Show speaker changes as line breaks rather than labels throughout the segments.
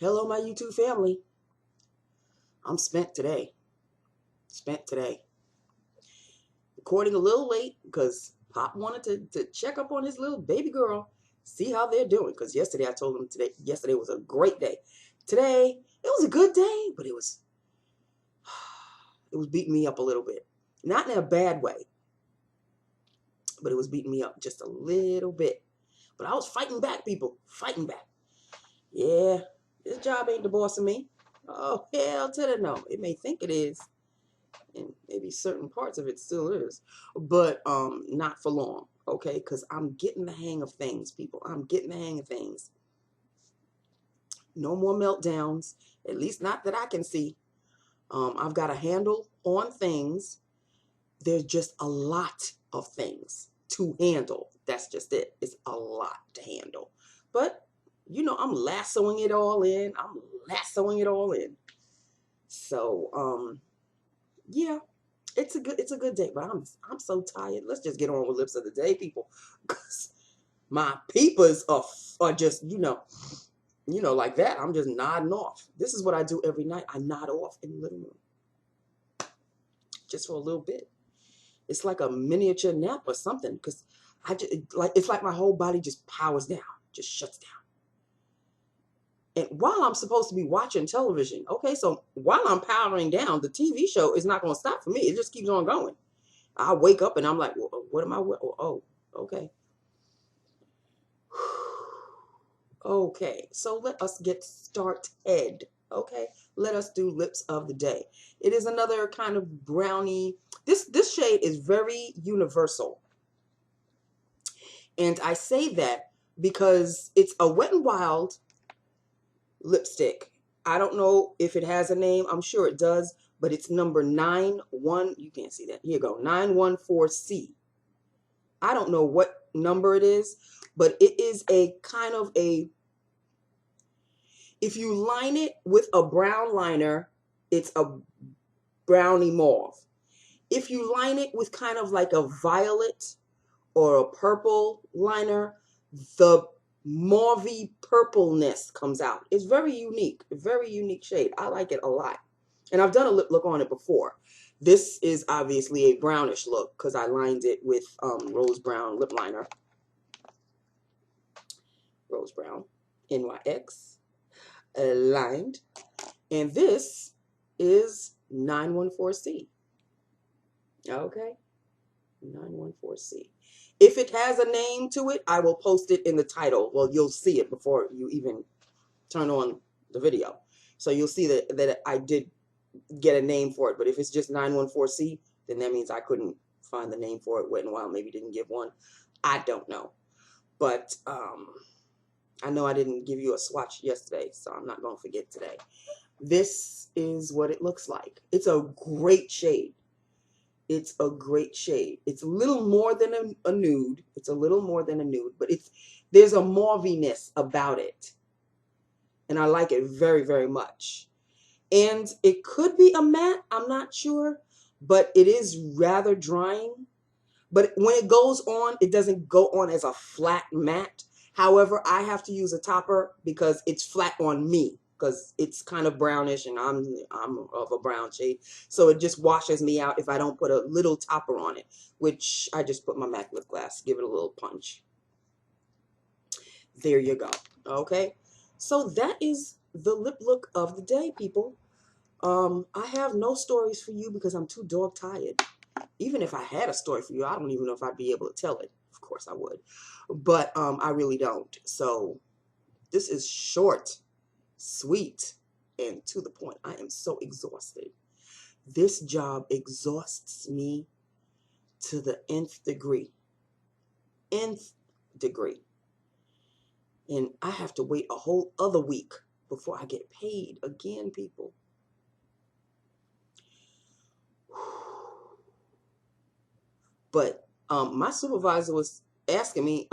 Hello, my YouTube family. I'm spent today. Spent today. Recording a little late because Pop wanted to check up on his little baby girl, see how they're doing. Because yesterday I told him yesterday was a great day. Today, it was a good day, but it was beating me up a little bit. Not in a bad way, but it was beating me up just a little bit. But I was fighting back, people. Fighting back. Yeah, this job ain't the boss of me. Oh, hell to the no. It may think it is. And maybe certain parts of it still is, but not for long, okay? Because I'm getting the hang of things, people. I'm getting the hang of things. No more meltdowns, at least not that I can see. I've got a handle on things. There's just a lot of things to handle. That's just it. It's a lot to handle. But, I'm lassoing it all in. I'm lassoing it all in. So, yeah. It's a good day, but I'm so tired. Let's just get on with lips of the day, people. Cause my peepers are just, like that. I'm just nodding off. This is what I do every night. I nod off in the living room. Just for a little bit. It's like a miniature nap or something. Cause it's like my whole body just powers down, just shuts down. And while I'm supposed to be watching television, okay, so while I'm powering down, the TV show is not going to stop for me. It just keeps on going. I wake up and I'm like, well, what am I? Oh, okay. Okay, so let us get started. Okay, let us do lips of the day. It is another kind of brownie. This shade is very universal. And I say that because it's a Wet n Wild lipstick. I don't know if it has a name. I'm sure it does, but it's number 91. You can't see that. Here you go. 914C. I don't know what number it is, but it is a kind of if you line it with a brown liner, it's a brownie mauve. If you line it with kind of like a violet or a purple liner, the mauvey purpleness comes out. It's very unique shade. I like it a lot. And I've done a lip look on it before. This is obviously a brownish look because I lined it with Rose Brown lip liner. Rose Brown NYX lined. And this is 914C. Okay, 914C. If it has a name to it, I will post it in the title. Well, you'll see it before you even turn on the video. So you'll see that I did get a name for it. But if it's just 914C, then that means I couldn't find the name for it. Wet n Wild maybe didn't give one. I don't know. But I know I didn't give you a swatch yesterday, so I'm not going to forget today. This is what it looks like. It's a great shade. It's a great shade. It's a little more than a nude. It's a little more than a nude, but there's a mauviness about it. And I like it very, very much. And it could be a matte, I'm not sure, but it is rather drying. But when it goes on, it doesn't go on as a flat matte. However, I have to use a topper because it's flat on me because it's kind of brownish and I'm of a brown shade. So it just washes me out if I don't put a little topper on it, which I just put my MAC lip glass, give it a little punch. There you go. Okay. So that is the lip look of the day, people. I have no stories for you because I'm too dog tired. Even if I had a story for you, I don't even know if I'd be able to tell it. Of course I would. But I really don't. So this is short, sweet, and to the point. I am so exhausted. This job exhausts me to the nth degree. Nth degree. And I have to wait a whole other week before I get paid again, people. But my supervisor was asking me,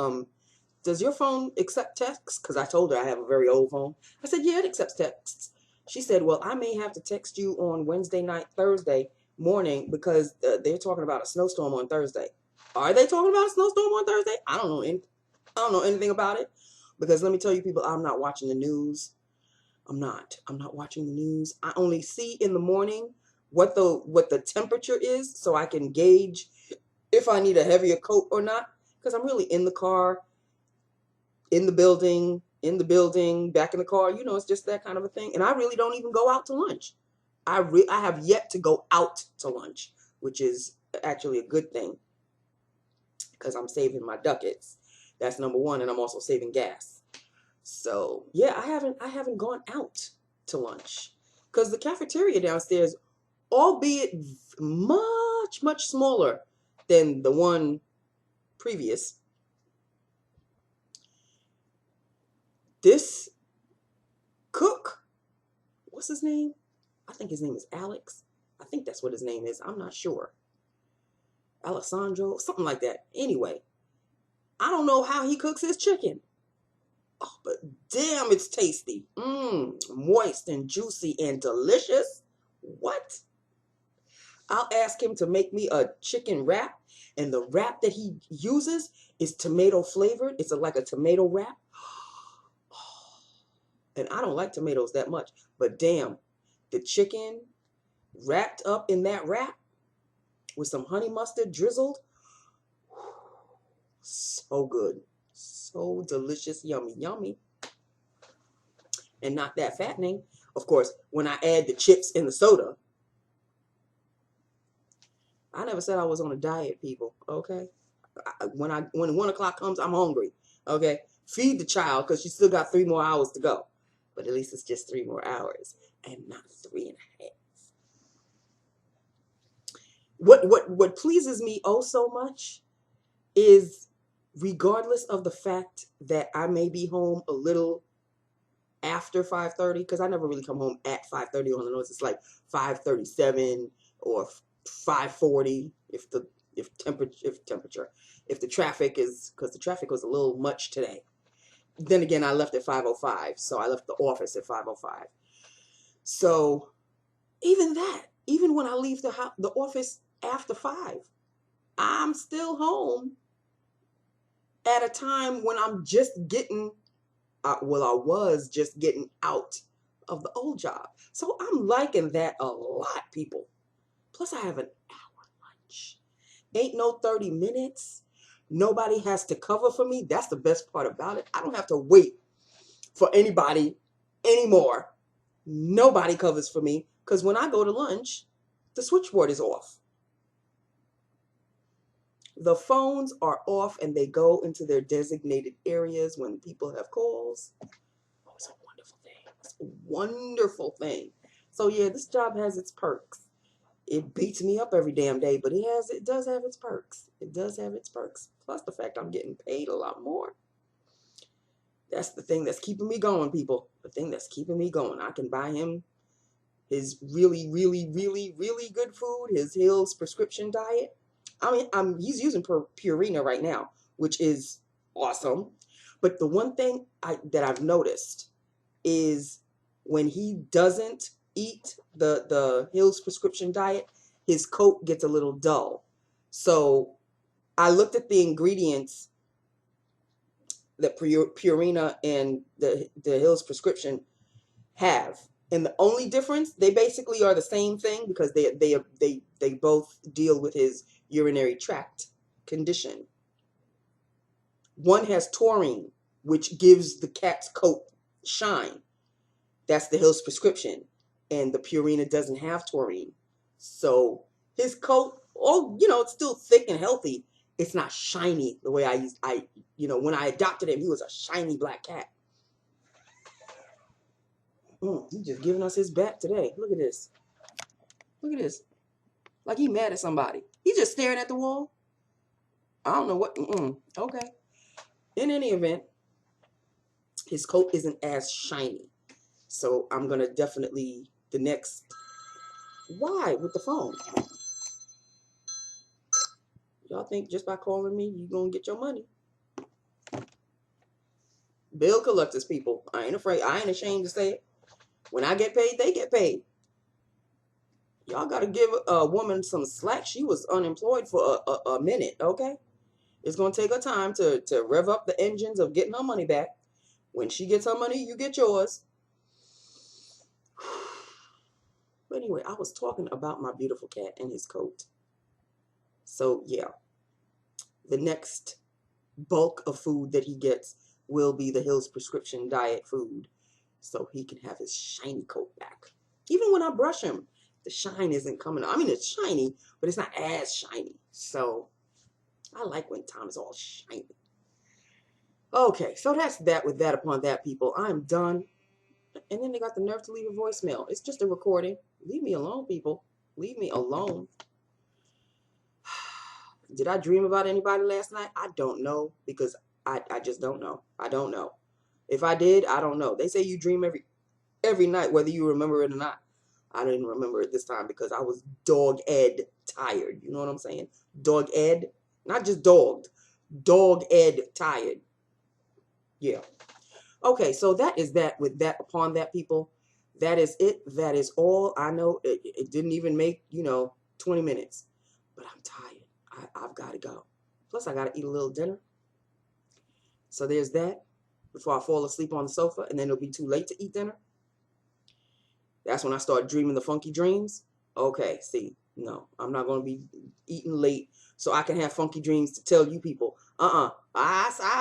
does your phone accept texts? Because I told her I have a very old phone. I said, yeah, it accepts texts. She said, well, I may have to text you on Wednesday night, Thursday morning, because they're talking about a snowstorm on Thursday. Are they talking about a snowstorm on Thursday? I don't know anything about it. Because let me tell you, people, I'm not watching the news. I'm not watching the news. I only see in the morning what the temperature is, so I can gauge if I need a heavier coat or not, because I'm really in the car, in the building, back in the car. You know, it's just that kind of a thing. And I really don't even go out to lunch. I have yet to go out to lunch, which is actually a good thing because I'm saving my ducats. That's number one, and I'm also saving gas. So yeah, I haven't gone out to lunch because the cafeteria downstairs, albeit much smaller than the one previous, this cook, what's his name? I think his name is Alex. I think that's what his name is. I'm not sure. Alessandro, something like that. Anyway, I don't know how he cooks his chicken. Oh, but damn, it's tasty. Moist and juicy and delicious. What? I'll ask him to make me a chicken wrap, and the wrap that he uses is tomato flavored. It's like a tomato wrap. And I don't like tomatoes that much, but damn, the chicken wrapped up in that wrap with some honey mustard drizzled, so good, so delicious, yummy, yummy, and not that fattening. Of course, when I add the chips and the soda, I never said I was on a diet, people. Okay, when 1 o'clock comes, I'm hungry. Okay, feed the child because she still got 3 more hours to go, but at least it's just 3 more hours and not 3.5. What pleases me oh so much is, regardless of the fact that I may be home a little after 5:30, because I never really come home at 5:30 on the nose. It's like 5:37 or 5:40 if the traffic is, because the traffic was a little much today. Then again, I left at 5:05, so I left the office at 5:05. So even when I leave the office after 5, I'm still home at a time when I'm just getting, I was just getting out of the old job. So I'm liking that a lot, people. Plus, I have an hour lunch. Ain't no 30 minutes. Nobody has to cover for me. That's the best part about it. I don't have to wait for anybody anymore. Nobody covers for me, because when I go to lunch, the switchboard is off. The phones are off and they go into their designated areas when people have calls. Oh, it's a wonderful thing. It's a wonderful thing. So yeah, this job has its perks. It beats me up every damn day, but it does have its perks. It does have its perks. Plus the fact I'm getting paid a lot more. That's the thing that's keeping me going, people. The thing that's keeping me going. I can buy him his really good food, his Hill's prescription diet. I mean, he's using Purina right now, which is awesome. But the one thing that I've noticed is when he doesn't eat the Hill's prescription diet, his coat gets a little dull. So I looked at the ingredients that Purina and the Hill's prescription have. And the only difference, they basically are the same thing, because they both deal with his urinary tract condition. One has taurine, which gives the cat's coat shine. That's the Hill's prescription. And the Purina doesn't have taurine. So his coat, it's still thick and healthy. It's not shiny the way when I adopted him, he was a shiny black cat. He's just giving us his back today. Look at this. Look at this. Like he mad at somebody. He's just staring at the wall. I don't know what. Okay. In any event, his coat isn't as shiny. So I'm going to definitely, why with the phone? Y'all think just by calling me, you're going to get your money? Bill collectors, people. I ain't afraid. I ain't ashamed to say it. When I get paid, they get paid. Y'all got to give a woman some slack. She was unemployed for a minute, okay? It's going to take her time to rev up the engines of getting her money back. When she gets her money, you get yours. But anyway, I was talking about my beautiful cat and his coat. So yeah, the next bulk of food that he gets will be the Hills prescription diet food, so he can have his shiny coat back. Even when I brush him, the shine isn't coming out. I mean, it's shiny, but it's not as shiny. So I like when Tom is all shiny. Okay, so that's that with that upon that, people. I'm done. And then they got the nerve to leave a voicemail. It's just a recording. Leave me alone, people. Leave me alone. Did I dream about anybody last night? I don't know, because I just don't know. I don't know. If I did, I don't know. They say you dream every night, whether you remember it or not. I didn't remember it this time because I was dog-ed tired. You know what I'm saying? Dog-ed. Not just dogged. Dog-ed tired. Yeah. Okay, so that is that with that upon that, people. That is it. That is all. I know it didn't even make, 20 minutes. But I'm tired. I've got to go. Plus, I got to eat a little dinner. So there's that before I fall asleep on the sofa, and then it'll be too late to eat dinner. That's when I start dreaming the funky dreams. Okay, see, no, I'm not going to be eating late so I can have funky dreams to tell you people. I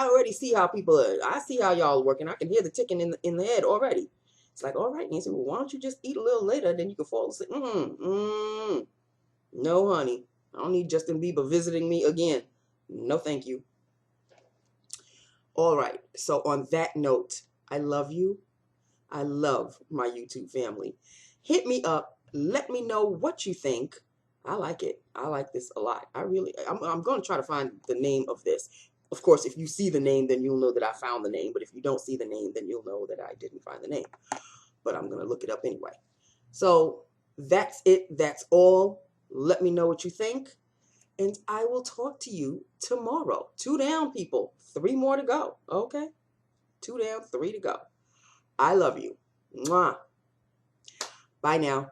already see how people are. I see how y'all are working. I can hear the ticking in the head already. It's like, all right, Nancy, well, why don't you just eat a little later, then you can fall asleep. No, honey. I don't need Justin Bieber visiting me again. No, thank you. All right, so on that note, I love you. I love my YouTube family. Hit me up. Let me know what you think. I like it. I like this a lot. I'm going to try to find the name of this. Of course, if you see the name, then you'll know that I found the name. But if you don't see the name, then you'll know that I didn't find the name. But I'm going to look it up anyway. So that's it. That's all. Let me know what you think. And I will talk to you tomorrow. 2 down, people. 3 more to go. Okay? 2 down, 3 to go. I love you. Mwah. Bye now.